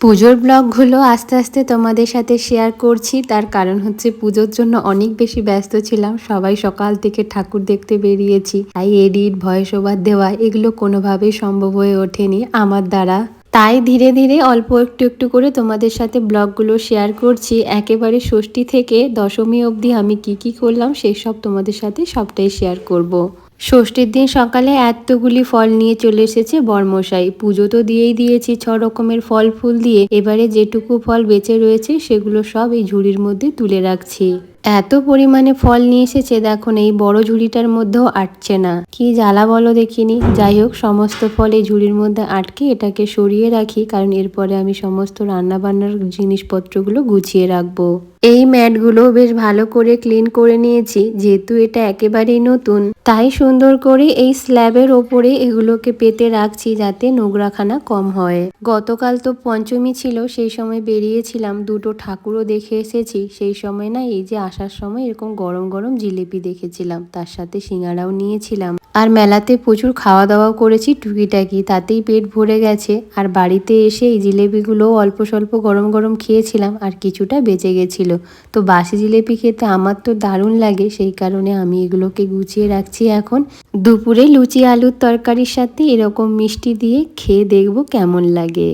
পুজোর ব্লগগুলো আস্তে আস্তে তোমাদের সাথে শেয়ার করছি, তার কারণ হচ্ছে পুজোর জন্য অনেক বেশি ব্যস্ত ছিলাম। সবাই সকাল থেকে ঠাকুর দেখতে বেরিয়েছি, তাই এডিট, ভয়েস ওভার দেওয়া এগুলো কোনোভাবেই সম্ভব হয়ে ওঠেনি আমার দ্বারা। তাই ধীরে ধীরে অল্প একটু একটু করে তোমাদের সাথে ব্লগগুলো শেয়ার করছি। একেবারে ষষ্ঠী থেকে দশমী অবধি আমি কি কি করলাম সেই সব তোমাদের সাথে সবটাই শেয়ার করব। ষষ্ঠীর দিন সকালে এতগুলি ফল নিয়ে চলে এসেছে বরমশাই। পুজো তো দিয়েই দিয়েছি 6 রকমের ফল ফুল দিয়ে, এবারে যেটুকু ফল বেঁচে রয়েছে সেগুলো সব এই ঝুড়ির মধ্যে তুলে রাখছি। এত পরিমাণে ফল নিয়ে এসেছে, দেখুন এই বড় ঝুড়িটার মধ্যেও আটছে না, কি জ্বালা বলো দেখিনি। যাই হোক, সমস্ত ফল এই ঝুড়ির মধ্যে আটকে এটাকে সরিয়ে রাখি, কারণ এরপরে আমি সমস্ত রান্না বান্নার জিনিসপত্রগুলো গুছিয়ে রাখবো। এই ম্যাটগুলো বেশ ভালো করে ক্লিন করে নিয়েছি, যেহেতু এটা একেবারেই নতুন, তাই সুন্দর করে এই স্ল্যাবের ওপরে এগুলোকে পেতে রাখছি যাতে নোংরাখানা কম হয়। গতকাল তো পঞ্চমী ছিল, সেই সময় বেরিয়েছিলাম, দুটো ঠাকুরও দেখে এসেছি। সেই সময় না, এই যে আসার সময় এরকম গরম গরম জিলিপি দেখেছিলাম, তার সাথে সিঙ্গারাও নিয়েছিলাম। আর মেলাতে প্রচুর খাওয়া দাওয়াও করেছি টুকিটাকি, তাতেই পেট ভরে গেছে। আর বাড়িতে এসে এই জিলেপিগুলোও অল্প স্বল্প গরম গরম খেয়েছিলাম, আর কিছুটা বেঁচে গেছিল। তো বাসি জিলেপি খেতে আমার তো দারুণ লাগে, সেই কারণে আমি এগুলোকে গুছিয়ে রাখছি। এখন দুপুরে লুচি আলুর তরকারির সাথে এরকম মিষ্টি দিয়ে খেয়ে দেখবো কেমন লাগে।